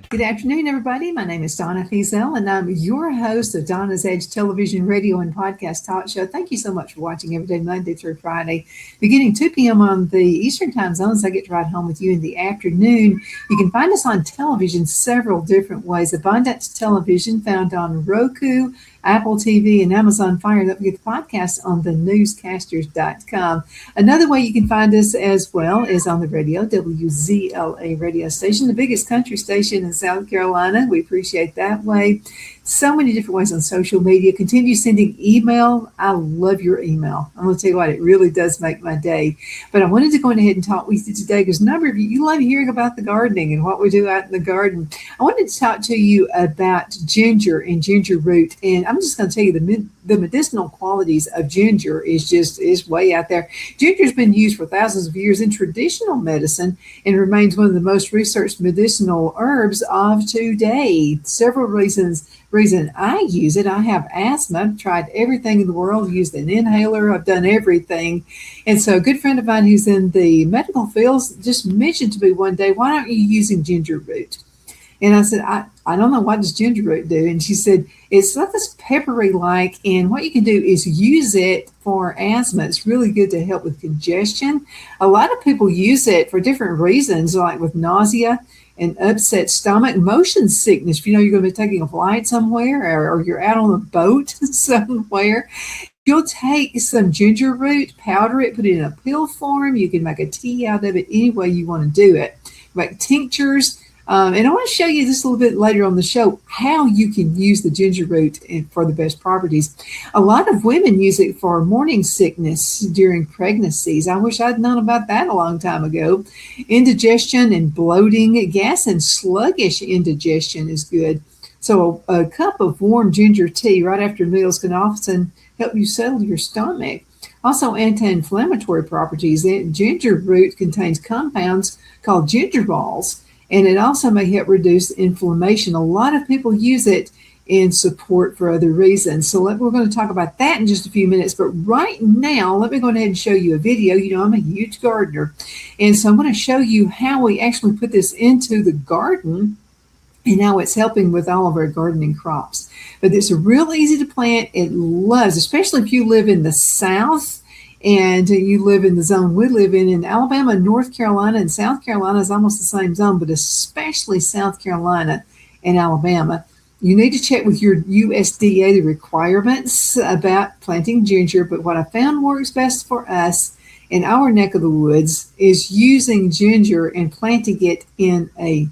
Good afternoon, everybody. My name is Donna Feazell, and I'm your host of Donna's Edge television, radio, and podcast talk show. Thank you so much for watching every day, Monday through Friday, beginning 2 p.m. on the Eastern time zones. I get to ride home with you in the afternoon. You can find us on television several different ways. Abundance Television, found on Roku, Apple TV, and Amazon Fire. Don't forget the podcast on the newscasters.com. Another way you can find us as well is on the radio, WZLA radio station, the biggest country station in South Carolina. We appreciate that way. So many different ways on social media. Continue sending email. I love your email. I'm going to tell you what, it really does make my day. But I wanted to go ahead and talk with you today because a number of you love hearing about the gardening and what we do out in the garden. I wanted to talk to you about ginger and ginger root. And I'm just going to tell you the medicinal qualities of ginger is way out there. Ginger has been used for thousands of years in traditional medicine and remains one of the most researched medicinal herbs of today. Several reason I use it. I have asthma. I've tried everything in the world, used an inhaler. I've done everything. And so a good friend of mine who's in the medical field just mentioned to me one day, why aren't you using ginger root? And I said, I don't know, what does ginger root do? And she said, it's like this peppery-like, and what you can do is use it for asthma. It's really good to help with congestion. A lot of people use it for different reasons, like with nausea and upset stomach, motion sickness. If you know you're going to be taking a flight somewhere or you're out on a boat somewhere, you'll take some ginger root, powder it, put it in a pill form. You can make a tea out of it any way you want to do it. Make tinctures. And I want to show you this a little bit later on the show, how you can use the ginger root for the best properties. A lot of women use it for morning sickness during pregnancies. I wish I'd known about that a long time ago. Indigestion and bloating, gas and sluggish indigestion is good. So a cup of warm ginger tea right after meals can often help you settle your stomach. Also, anti-inflammatory properties. The ginger root contains compounds called gingerbols, and it also may help reduce inflammation. A lot of people use it in support for other reasons. So we're going to talk about that in just a few minutes. But right now, let me go ahead and show you a video. You know, I'm a huge gardener. And so I'm going to show you how we actually put this into the garden and how it's helping with all of our gardening crops. But it's real easy to plant. It loves, especially if you live in the South, and you live in the zone we live in Alabama, North Carolina, and South Carolina is almost the same zone, but especially South Carolina and Alabama. You need to check with your USDA the requirements about planting ginger, but what I found works best for us in our neck of the woods is using ginger and planting it in a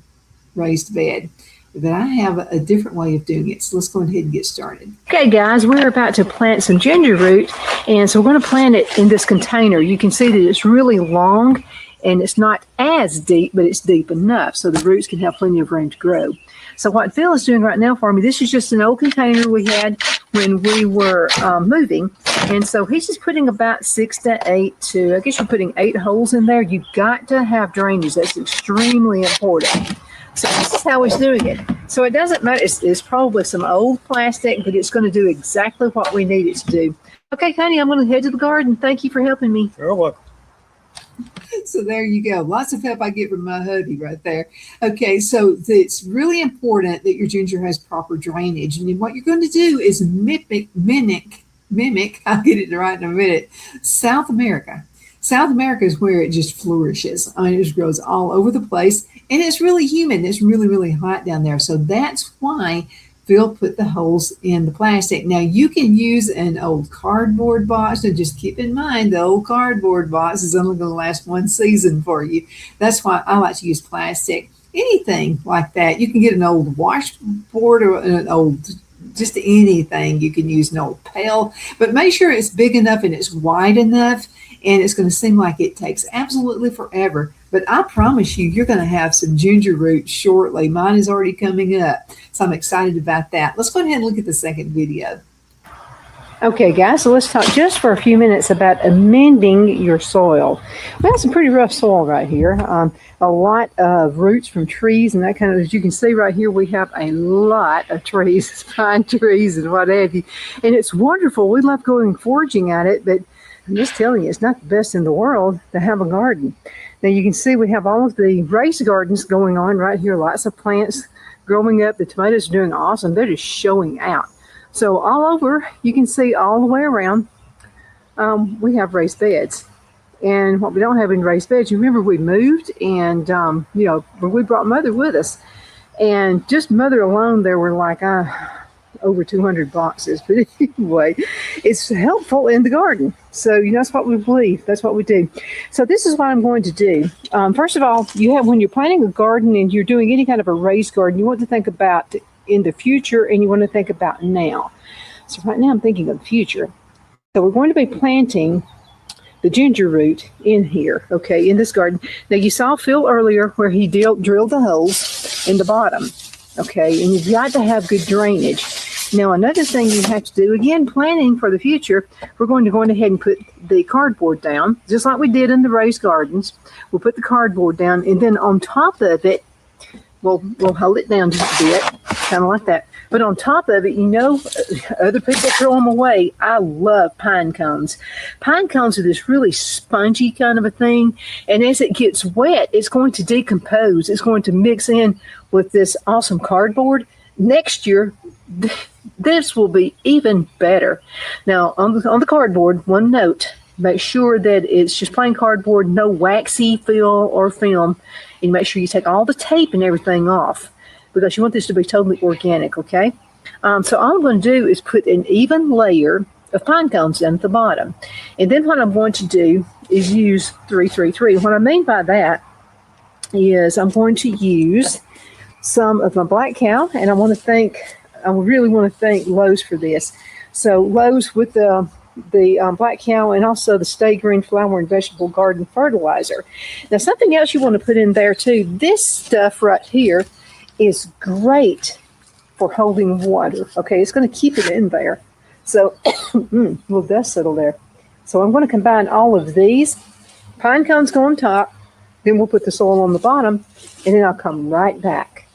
raised bed. But I have a different way of doing it. So let's go ahead and get started. Okay, guys, we're about to plant some ginger root. And so we're going to plant it in this container. You can see that it's really long and it's not as deep, but it's deep enough so the roots can have plenty of room to grow. So what Phil is doing right now for me, this is just an old container we had when we were moving. And so he's just putting about 6 to 8 to, I guess you're putting 8 holes in there. You've got to have drainage. That's extremely important. So this is how he's doing it. So it doesn't matter. It's probably some old plastic, but it's going to do exactly what we need it to do. Okay, honey, I'm going to head to the garden. Thank you for helping me. You're welcome. So there you go. Lots of help I get from my hubby right there. Okay, so it's really important that your ginger has proper drainage. And then what you're going to do is mimic, I'll get it right in a minute, South America. South America is where it just flourishes. I mean, it just grows all over the place, and it's really humid. It's really, really hot down there. So that's why Phil put the holes in the plastic. Now, you can use an old cardboard box, and just keep in mind the old cardboard box is only going to last one season for you. That's why I like to use plastic. Anything like that. You can get an old washboard or an old, just anything. You can use an old pail, but make sure it's big enough and it's wide enough. And it's going to seem like it takes absolutely forever But I promise you, you're going to have some ginger root shortly. Mine is already coming up, so I'm excited about that. Let's go ahead and look at the second video. Okay, guys, so let's talk just for a few minutes about amending your soil. We have some pretty rough soil right here. A lot of roots from trees and that kind of, as you can see right here, we have a lot of trees, pine trees and what have you. And it's wonderful. We love going foraging at it, but I'm just telling you, it's not the best in the world to have a garden. Now you can see we have all of the raised gardens going on right here, lots of plants growing up. The tomatoes are doing awesome. They're just showing out. So all over, you can see all the way around, we have raised beds. And what we don't have in raised beds, you remember we moved and, we brought Mother with us. And just Mother alone, there were like over 200 boxes. But anyway, it's helpful in the garden. So, that's what we believe. That's what we do. So this is what I'm going to do. First of all, when you're planting a garden and you're doing any kind of a raised garden, you want to think about in the future and you want to think about now. So right now I'm thinking of the future. So we're going to be planting the ginger root in here, okay, in this garden. Now you saw Phil earlier where he drilled the holes in the bottom, okay, and you've got to have good drainage. Now another thing you have to do, again, planning for the future, we're going to go ahead and put the cardboard down, just like we did in the raised gardens. We'll put the cardboard down, and then on top of it, we'll hold it down just a bit, kind of like that. But on top of it, other people throw them away. I love pine cones. Pine cones are this really spongy kind of a thing. And as it gets wet, it's going to decompose. It's going to mix in with this awesome cardboard. Next year, this will be even better. Now, on the cardboard, one note. Make sure that it's just plain cardboard, no waxy fill or film. And make sure you take all the tape and everything off because you want this to be totally organic, okay? So all I'm going to do is put an even layer of pine cones down at the bottom. And then what I'm going to do is use 333. What I mean by that is I'm going to use some of my black cow, and I really want to thank Lowe's for this. So Lowe's with the black cow and also the Stay Green Flower and Vegetable Garden Fertilizer. Now something else you want to put in there too, this stuff right here is great for holding water. Okay, it's going to keep it in there. So little dust settle there. So I'm going to combine all of these. Pine cones go on top, then we'll put the soil on the bottom, and then I'll come right back.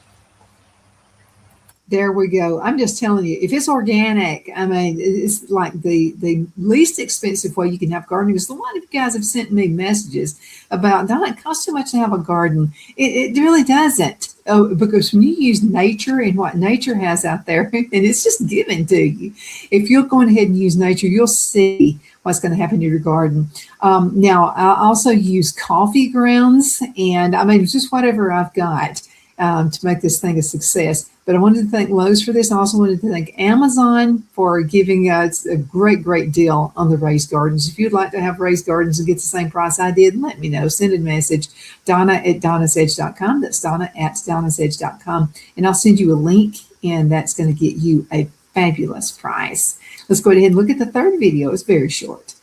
There we go. I'm just telling you, if it's organic, I mean, it's like the least expensive way you can have gardening. Because a lot of you guys have sent me messages about, Donna, it costs too much to have a garden. It really doesn't. Because when you use nature and what nature has out there, and it's just given to you, if you'll go ahead and use nature, you'll see what's going to happen in your garden. Now, I also use coffee grounds, and I mean, just whatever I've got to make this thing a success. But I wanted to thank Lowe's for this. I also wanted to thank Amazon for giving us a great deal on the raised gardens. If you'd like to have raised gardens and get the same price I did, let me know. Send a message, Donna@donnasedge.com. That's Donna@donnasedge.com. And I'll send you a link, and that's going to get you a fabulous price. Let's go ahead and look at the third video. It's very short.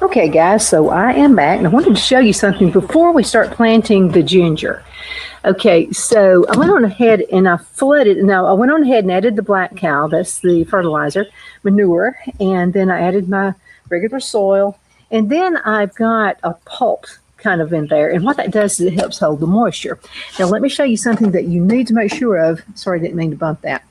Okay, guys, so I am back, and I wanted to show you something before we start planting the ginger. Okay, so I went on ahead and I flooded. Now, I went on ahead and added the black cow, that's the fertilizer, manure, and then I added my regular soil, and then I've got a pulp kind of in there, and what that does is it helps hold the moisture. Now, let me show you something that you need to make sure of. Sorry, I didn't mean to bump that.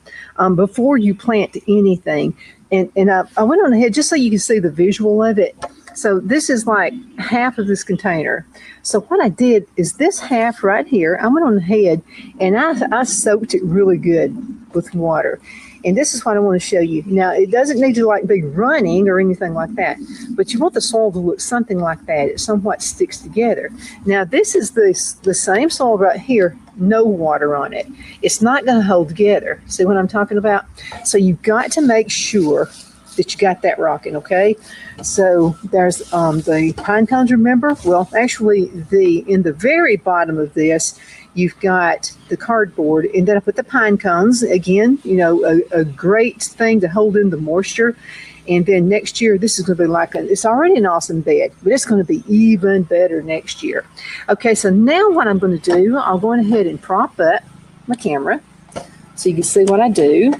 Before you plant anything, and I went on ahead just so you can see the visual of it. So this is like half of this container. So what I did is this half right here, I went on ahead and I soaked it really good with water. And this is what I want to show you. Now, it doesn't need to like be running or anything like that, but you want the soil to look something like that. It somewhat sticks together. Now, this is the same soil right here, no water on it. It's not going to hold together. See what I'm talking about? So you've got to make sure that you got that rocking, okay? So there's the pine cones, remember? Well, actually, in the very bottom of this, you've got the cardboard, and then I put the pine cones. Again, a great thing to hold in the moisture. And then next year, this is going to be it's already an awesome bed, but it's going to be even better next year. Okay, so now what I'm going to do, I'll go ahead and prop up my camera so you can see what I do.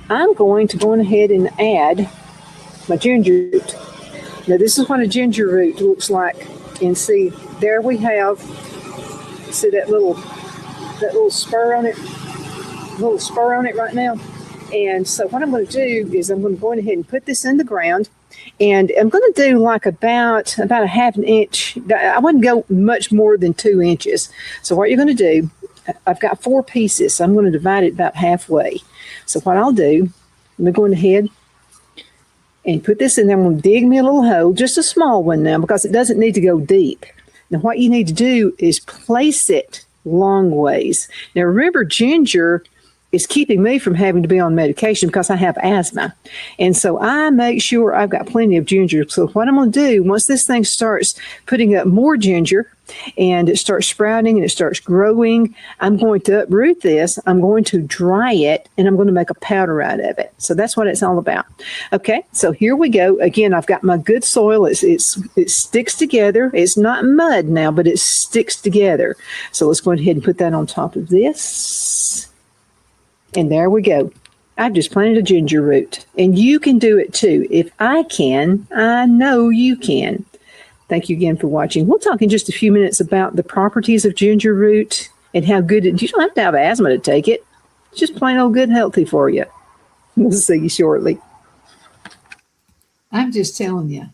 I'm going to go ahead and add my ginger root. Now, this is what a ginger root looks like. And see, there we have, see that little spur on it? Little spur on it right now. And so what I'm going to do is I'm going to go ahead and put this in the ground, and I'm going to do like about a half an inch. I wouldn't go much more than 2 inches. So what you're going to do, I've got 4 pieces, so I'm going to divide it about halfway. So what I'll do, I'm going ahead and put this in there. I'm going to dig me a little hole, just a small one now, because it doesn't need to go deep. Now what you need to do is place it long ways. Now remember, ginger is keeping me from having to be on medication because I have asthma. And so I make sure I've got plenty of ginger. So what I'm going to do, once this thing starts putting up more ginger and it starts sprouting and it starts growing, I'm going to uproot this, I'm going to dry it, and I'm going to make a powder out of it. So that's what it's all about. Okay, so here we go. Again, I've got my good soil. It sticks together. It's not mud now, but it sticks together. So let's go ahead and put that on top of this. And there we go. I've just planted a ginger root. And you can do it too. If I can, I know you can. Thank you again for watching. We'll talk in just a few minutes about the properties of ginger root and how good you don't have to have asthma to take it. It's just plain old good healthy for you. We'll see you shortly. I'm just telling you,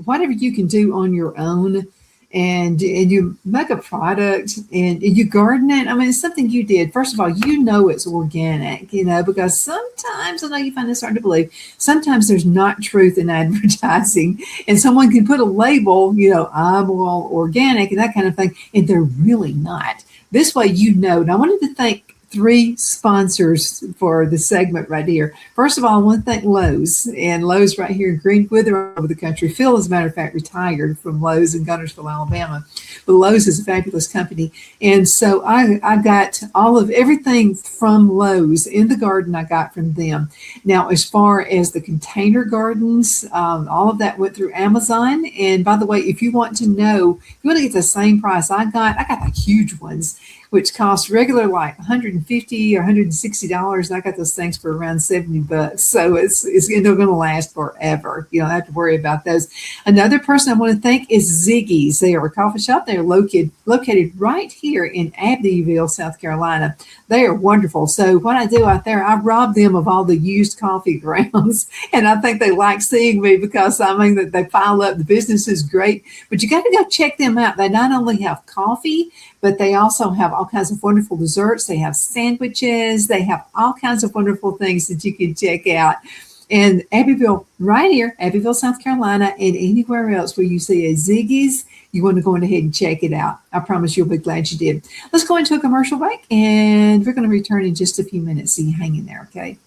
whatever you can do on your own, and you make a product and you garden it. I mean, it's something you did. First of all, you know it's organic, because sometimes, I know you find this hard to believe, sometimes there's not truth in advertising, and someone can put a label, I'm all organic and that kind of thing, and they're really not. This way, And I wanted to thank 3 sponsors for the segment right here. First of all, I want to thank Lowe's, and Lowe's right here in Greenwood, they're all over the country. Phil, as a matter of fact, retired from Lowe's in Guntersville, Alabama. But Lowe's is a fabulous company. And so I got everything from Lowe's in the garden I got from them. Now, as far as the container gardens, all of that went through Amazon. And by the way, if you want to get the same price I got the huge ones, which cost regular like $150 or $160. And I got those things for around $70. So it's going to last forever. You don't have to worry about those. Another person I want to thank is Ziggy's. They are a coffee shop. They are located right here in Abbeville, South Carolina. They are wonderful. So what I do out there, I rob them of all the used coffee grounds. And I think they like seeing me because that they pile up. The business is great, but you got to go check them out. They not only have coffee, but they also have all kinds of wonderful desserts. They have sandwiches. They have all kinds of wonderful things that you can check out. And Abbeville, right here, Abbeville, South Carolina, and anywhere else where you see a Ziggy's, you want to go ahead and check it out. I promise you'll be glad you did. Let's go into a commercial break, and we're going to return in just a few minutes. So you hang in there, okay?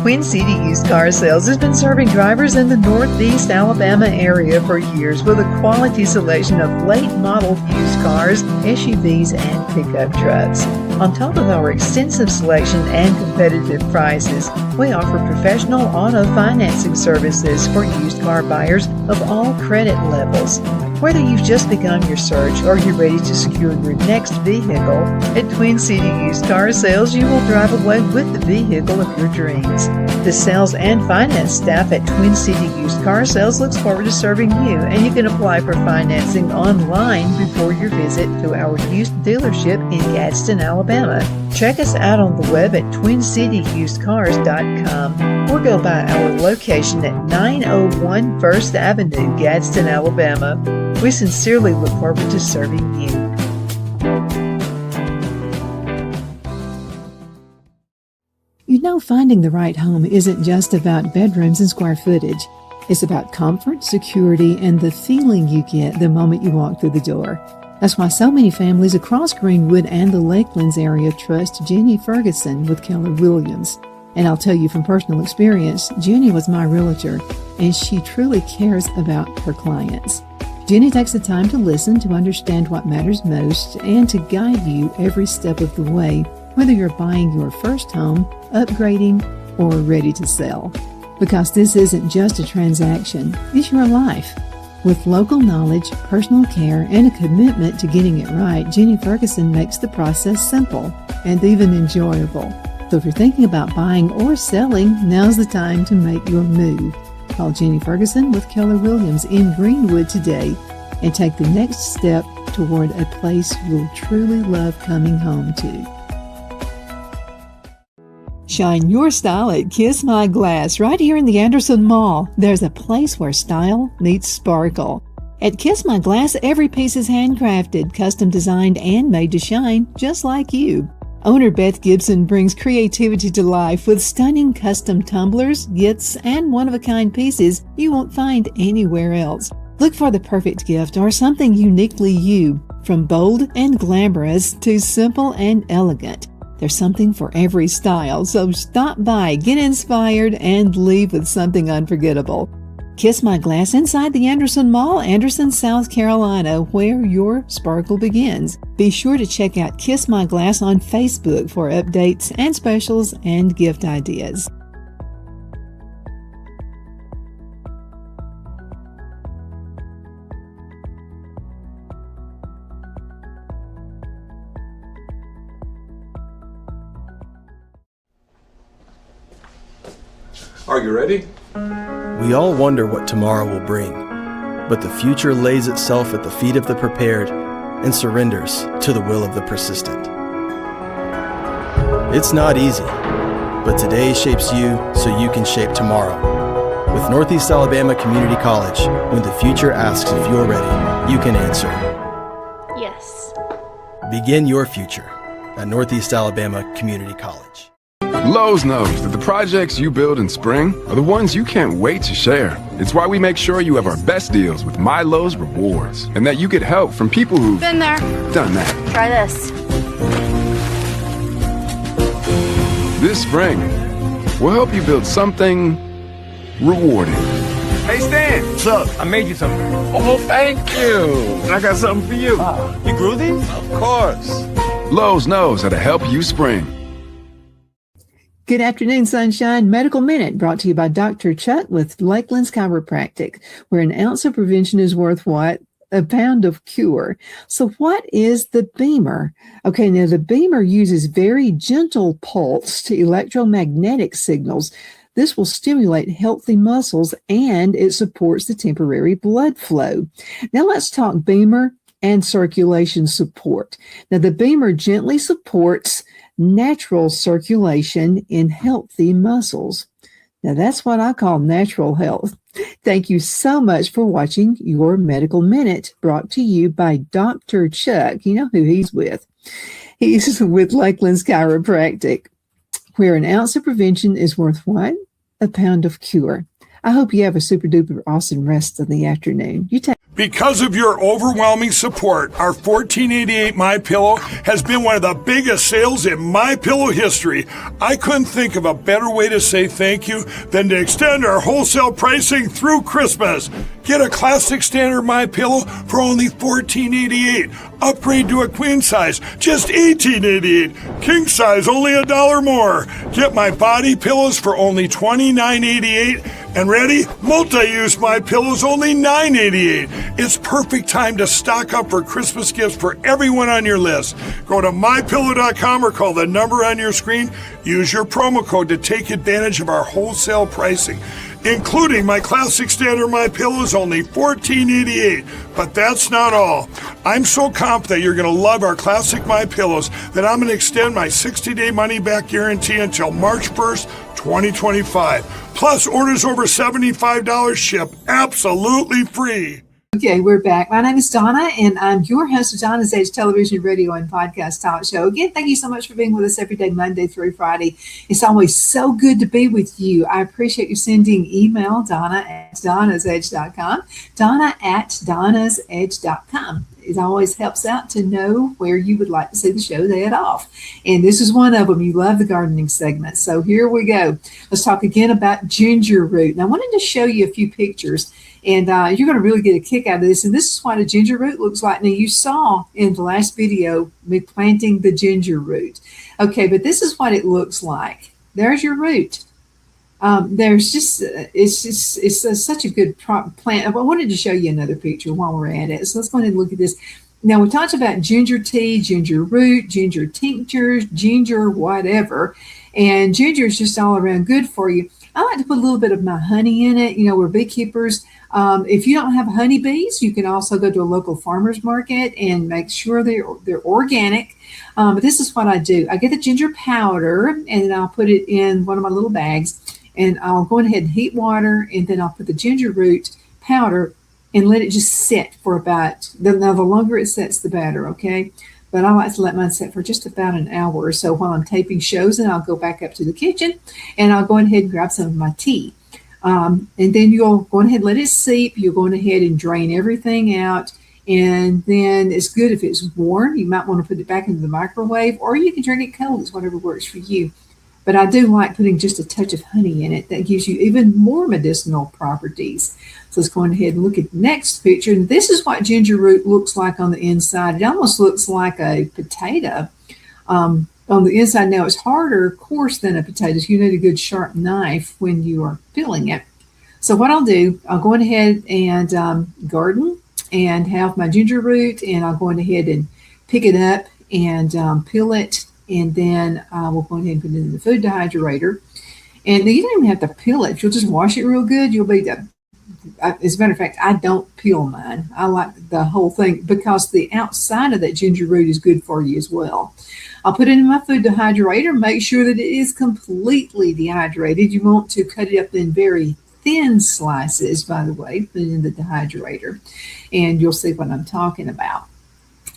Twin City Used Car Sales has been serving drivers in the Northeast Alabama area for years with a quality selection of late model used cars, SUVs, and pickup trucks. On top of our extensive selection and competitive prices, we offer professional auto financing services for used car buyers of all credit levels. Whether you've just begun your search or you're ready to secure your next vehicle, at Twin City Used Car Sales, you will drive away with the vehicle of your dreams. The sales and finance staff at Twin City Used Car Sales looks forward to serving you, and you can apply for financing online before your visit to our used dealership in Gadsden, Alabama. Check us out on the web at twincityusedcars.com or go by our location at 901 First Avenue, Gadsden, Alabama. We sincerely look forward to serving you. Finding the right home isn't just about bedrooms and square footage. It's about comfort, security, and the feeling you get the moment you walk through the door. That's why so many families across Greenwood and the Lakelands area trust Jenny Ferguson with Keller Williams. And I'll tell you from personal experience, Jenny was my realtor, and she truly cares about her clients. Jenny takes the time to listen, to understand what matters most, and to guide you every step of the way, whether you're buying your first home, upgrading, or ready to sell. Because this isn't just a transaction, it's your life. With local knowledge, personal care, and a commitment to getting it right, Jenny Ferguson makes the process simple and even enjoyable. So if you're thinking about buying or selling, now's the time to make your move. Call Jenny Ferguson with Keller Williams in Greenwood today and take the next step toward a place you'll truly love coming home to. Shine your style at Kiss My Glass right here in the Anderson Mall. There's a place where style meets sparkle. At Kiss My Glass, every piece is handcrafted, custom designed, and made to shine just like you. Owner Beth Gibson brings creativity to life with stunning custom tumblers, gifts, and one-of-a-kind pieces you won't find anywhere else. Look for the perfect gift or something uniquely you, from bold and glamorous to simple and elegant. There's something for every style, so stop by, get inspired, and leave with something unforgettable. Kiss My Glass inside the Anderson Mall, Anderson, South Carolina, where your sparkle begins. Be sure to check out Kiss My Glass on Facebook for updates and specials and gift ideas. Are you ready? We all wonder what tomorrow will bring, but the future lays itself at the feet of the prepared and surrenders to the will of the persistent. It's not easy, but today shapes you so you can shape tomorrow. With Northeast Alabama Community College, when the future asks if you're ready, you can answer yes. Begin your future at Northeast Alabama Community College. Lowe's knows that the projects you build in spring are the ones you can't wait to share. It's why we make sure you have our best deals with My Lowe's Rewards and that you get help from people who've Been there. done that. Try this. This spring, we'll help you build something rewarding. Hey, Stan. What's up? I made you something. Oh, thank you. I got something for you. You grew these? Of course. Lowe's knows how to help you spring. Good afternoon, Sunshine. Medical Minute brought to you by Dr. Chuck with Lakeland's Chiropractic, where an ounce of prevention is worth what? A pound of cure. So what is the Beamer? Okay, now the Beamer uses very gentle pulse to electromagnetic signals. This will stimulate healthy muscles and it supports the temporary blood flow. Now let's talk Beamer and circulation support. Now the Beamer gently supports natural circulation in healthy muscles. Now that's what I call natural health. Thank you so much for watching your Medical Minute, brought to you by Dr. Chuck. You know who he's with. He's with Lakeland's Chiropractic, where an ounce of prevention is worth what? A pound of cure. I hope you have a super duper awesome rest of the afternoon. You take Because of your overwhelming support, our $14.88 MyPillow has been one of the biggest sales in MyPillow history. I couldn't think of a better way to say thank you than to extend our wholesale pricing through Christmas. Get a classic standard MyPillow for only $14.88. Upgrade to a queen size, just $18.88. King size, only $1 more. Get my body pillows for only $29.88. And ready? Multi-use MyPillows, only $9.88. It's perfect time to stock up for Christmas gifts for everyone on your list. Go to MyPillow.com or call the number on your screen. Use your promo code to take advantage of our wholesale pricing, including my classic standard MyPillows, only $14.88. But that's not all. I'm so confident you're going to love our classic MyPillows that I'm going to extend my 60-day money-back guarantee until March 1st, 2025. Plus, orders over $75 ship absolutely free. Okay, we're back. My name is Donna, and I'm your host of Donna's Edge television, radio, and podcast talk show. Again, thank you so much for being with us every day, Monday through Friday. It's always so good to be with you. I appreciate you sending email, Donna@donnasedge.com, Donna@donnasedge.com. It always helps out to know where you would like to see the show head off. And this is one of them. You love the gardening segment. So here we go. Let's talk again about ginger root. And I wanted to show you a few pictures. And you're going to really get a kick out of this. And this is what a ginger root looks like. Now, you saw in the last video me planting the ginger root. Okay, but this is what it looks like. There's your root. There's just it's such a good plant. I wanted to show you another picture while we're at it. So let's go ahead and look at this. Now we talked about ginger tea, ginger root, ginger tinctures, ginger whatever, and ginger is just all around good for you. I like to put a little bit of my honey in it. We're beekeepers. If you don't have honeybees, you can also go to a local farmer's market and make sure they're organic. But this is what I do. I get the ginger powder and then I'll put it in one of my little bags, and I'll go ahead and heat water, and then I'll put the ginger root powder and let it just sit for now the longer it sets, the better, okay? But I like to let mine sit for just about an hour or so while I'm taping shows, and I'll go back up to the kitchen and I'll go ahead and grab some of my tea. And then you'll go ahead and let it seep. You're going ahead and drain everything out. And then it's good if it's warm. You might want to put it back into the microwave, or you can drink it cold. It's whatever works for you. But I do like putting just a touch of honey in it. That gives you even more medicinal properties. So let's go ahead and look at the next picture. And this is what ginger root looks like on the inside. It almost looks like a potato on the inside. Now it's harder, of course, than a potato. So you need a good sharp knife when you are peeling it. So what I'll do, I'll go ahead and garden and have my ginger root, and I'll go ahead and pick it up and peel it. And then we'll go ahead and put it in the food dehydrator. And you don't even have to peel it. If you'll just wash it real good, you'll be done. As a matter of fact, I don't peel mine. I like the whole thing because the outside of that ginger root is good for you as well. I'll put it in my food dehydrator. Make sure that it is completely dehydrated. You want to cut it up in very thin slices, by the way, put it in the dehydrator, and you'll see what I'm talking about.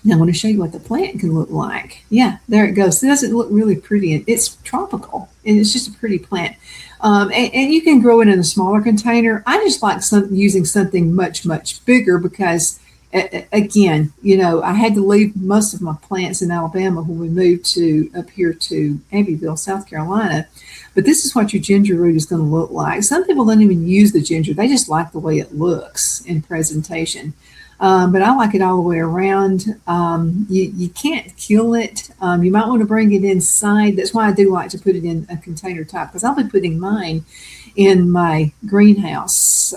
Now I'm going to show you what the plant can look like. Yeah, there it goes. It doesn't look really pretty. It's tropical, and it's just a pretty plant. And you can grow it in a smaller container. I just like using something much, much bigger because, again, I had to leave most of my plants in Alabama when we moved up here to Abbeville, South Carolina. But this is what your ginger root is going to look like. Some people don't even use the ginger. They just like the way it looks in presentation. But I like it all the way around. You can't kill it. You might want to bring it inside. That's why I do like to put it in a container type, because I'll be putting mine in my greenhouse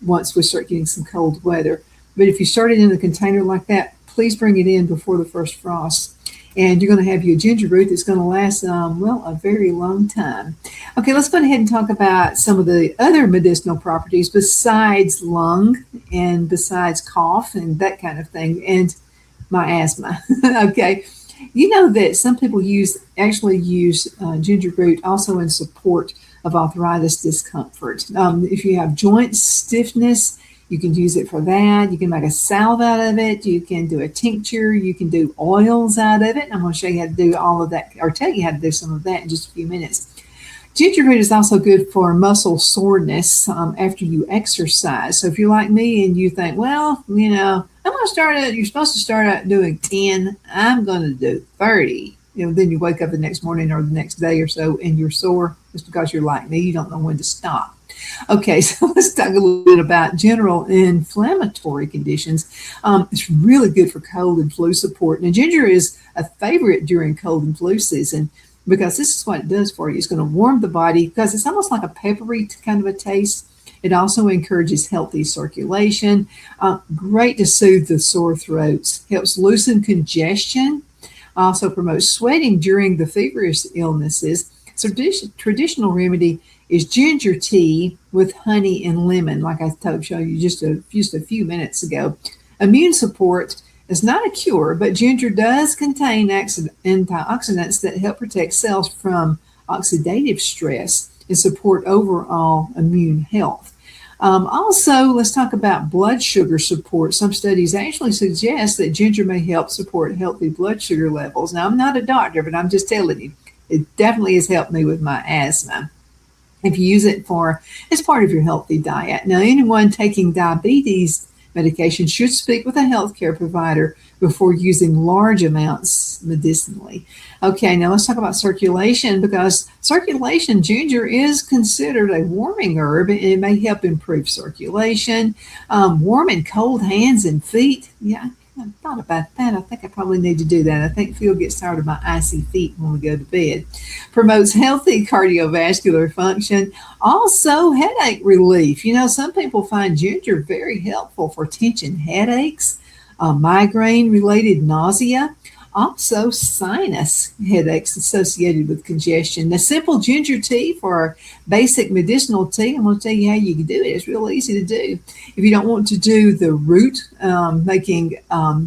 once we start getting some cold weather. But if you start it in a container like that, please bring it in before the first frost. And you're going to have your ginger root that's going to last, a very long time. Okay, let's go ahead and talk about some of the other medicinal properties besides lung and besides cough and that kind of thing, and my asthma. Okay, you know that some people actually use ginger root also in support of arthritis discomfort. If you have joint stiffness, you can use it for that. You can make a salve out of it. You can do a tincture. You can do oils out of it. I'm going to show you how to do all of that, or tell you how to do some of that in just a few minutes. Ginger root is also good for muscle soreness after you exercise. So if you're like me and you think, well, I'm going to start out, you're supposed to start out doing 10. I'm going to do 30. Then you wake up the next morning or the next day or so and you're sore. It's because you're like me. You don't know when to stop. Okay, so let's talk a little bit about general inflammatory conditions. It's really good for cold and flu support. Now, ginger is a favorite during cold and flu season because this is what it does for you. It's going to warm the body because it's almost like a peppery kind of a taste. It also encourages healthy circulation. Great to soothe the sore throats. Helps loosen congestion. Also promotes sweating during the feverish illnesses. So traditional remedy is ginger tea with honey and lemon, like I showed you just a few minutes ago. Immune support is not a cure, but ginger does contain antioxidants that help protect cells from oxidative stress and support overall immune health. Also, let's talk about blood sugar support. Some studies actually suggest that ginger may help support healthy blood sugar levels. Now, I'm not a doctor, but I'm just telling you, it definitely has helped me with my asthma. If you use it as part of your healthy diet. Now, anyone taking diabetes medication should speak with a healthcare provider before using large amounts medicinally. Okay, now let's talk about circulation, because ginger is considered a warming herb, and it may help improve circulation. Warm and cold hands and feet. Yeah, I thought about that. I think I probably need to do that. I think Phil gets tired of my icy feet when we go to bed. Promotes healthy cardiovascular function. Also, headache relief. Some people find ginger very helpful for tension headaches, migraine-related nausea, also sinus headaches associated with congestion. The simple ginger tea for basic medicinal tea, I'm going to tell you how you can do it. It's real easy to do. If you don't want to do the root, making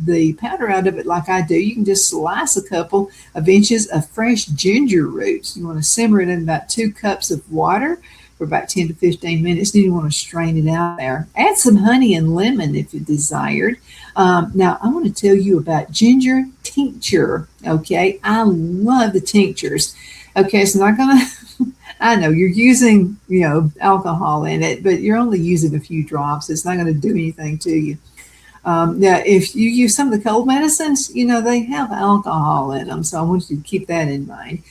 the powder out of it like I do, you can just slice a couple of inches of fresh ginger roots. You want to simmer it in about 2 cups of water for about 10 to 15 minutes. Then you want to strain it out there. Add some honey and lemon if you desired. Now, I want to tell you about ginger tincture. Okay, I love the tinctures. Okay, so I'm not going to, I know you're using, alcohol in it, but you're only using a few drops. It's not going to do anything to you. Now, if you use some of the cold medicines, they have alcohol in them. So I want you to keep that in mind.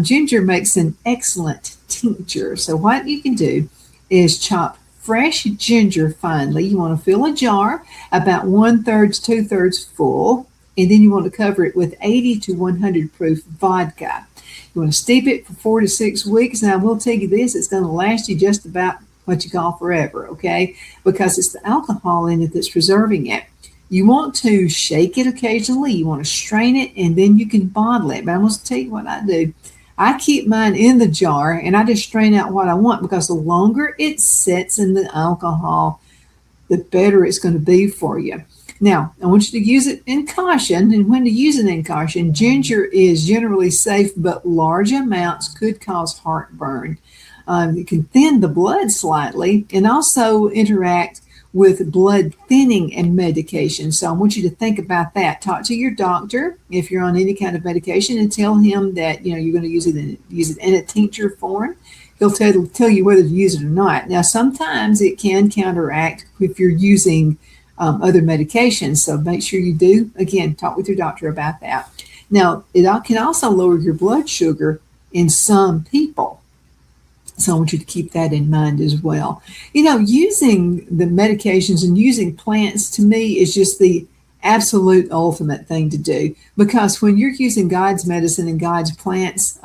Ginger makes an excellent tincture. So what you can do is chop fresh ginger finely. You want to fill a jar about 1/3 to 2/3 full, and then you want to cover it with 80 to 100 proof vodka. You want to steep it for 4 to 6 weeks. Now, I will tell you this, it's going to last you just about what you call forever, okay? Because it's the alcohol in it that's preserving it. You want to shake it occasionally. You want to strain it, and then you can bottle it. But I'm going to tell you what I do. I keep mine in the jar, and I just strain out what I want, because the longer it sits in the alcohol, the better it's going to be for you. Now, I want you to use it in caution. And when to use it in caution, ginger is generally safe, but large amounts could cause heartburn. It can thin the blood slightly and also interact with blood thinning and medication. So I want you to think about that. Talk to your doctor if you're on any kind of medication, and tell him that you're going to use it in a tincture form. He'll tell you whether to use it or not. Now, sometimes it can counteract if you're using other medications. So make sure you do. Again, talk with your doctor about that. Now, it can also lower your blood sugar in some people. So I want you to keep that in mind as well. Using the medications and using plants, to me, is just the absolute ultimate thing to do. Because when you're using God's medicine and God's plants,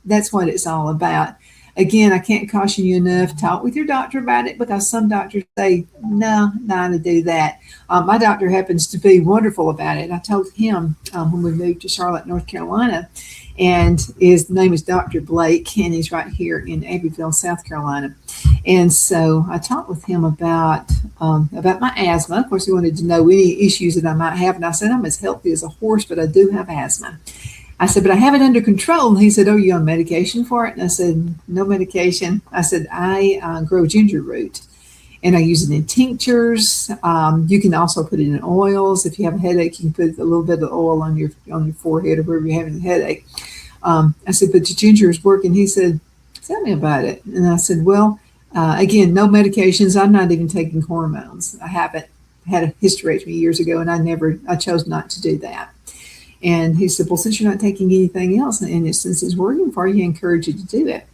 that's what it's all about. Again, I can't caution you enough. Talk with your doctor about it, because some doctors say, no, not to do that. My doctor happens to be wonderful about it. I told him when we moved to Charlotte, North Carolina, and his name is Dr. Blake, and he's right here in Abbeville, South Carolina. And so I talked with him about my asthma. Of course, he wanted to know any issues that I might have. And I said, I'm as healthy as a horse, but I do have asthma. I said, but I have it under control. And he said, oh, you on medication for it? And I said, no medication. I said, I grow ginger root, and I use it in tinctures. You can also put it in oils. If you have a headache, you can put a little bit of oil on your forehead or wherever you're having a headache. I said, but the ginger is working. He said, tell me about it. And I said, well, again, no medications. I'm not even taking hormones. I haven't had a hysterectomy years ago, and I chose not to do that. And he said, well, since you're not taking anything else, and since it's working for you, I encourage you to do it.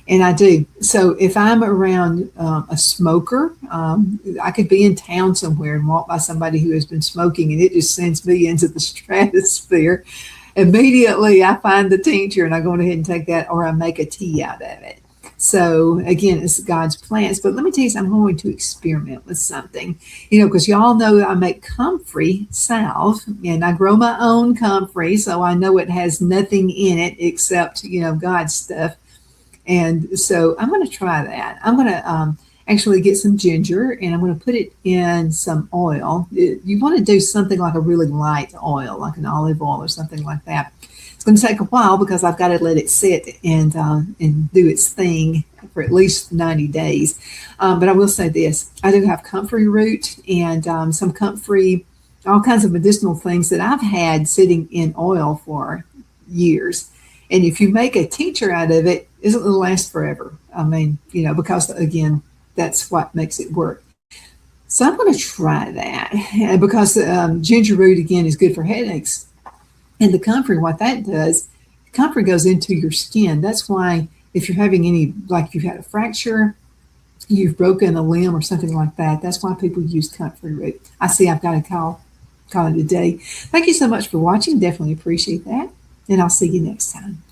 And I do. So if I'm around a smoker, I could be in town somewhere and walk by somebody who has been smoking, and it just sends me into the stratosphere. Immediately, I find the tincture, and I go ahead and take that, or I make a tea out of it. So again, it's God's plants. But let me tell you something, I'm going to experiment with something, because y'all know I make comfrey salve, and I grow my own comfrey. So I know it has nothing in it except, God's stuff. And so I'm going to try that. I'm going to actually get some ginger, and I'm going to put it in some oil. You want to do something like a really light oil, like an olive oil or something like that. It's going to take a while, because I've got to let it sit and do its thing for at least 90 days. But I will say this, I do have comfrey root and some comfrey, all kinds of medicinal things that I've had sitting in oil for years. And if you make a tincture out of it, it'll last forever. Because again, that's what makes it work. So I'm going to try that, because ginger root, again, is good for headaches. And the comfrey, what that does, comfrey goes into your skin. That's why if you're having if you've had a fracture, you've broken a limb or something like that, that's why people use comfrey root. I see I've got a call. call it a day. Thank you so much for watching. Definitely appreciate that. And I'll see you next time.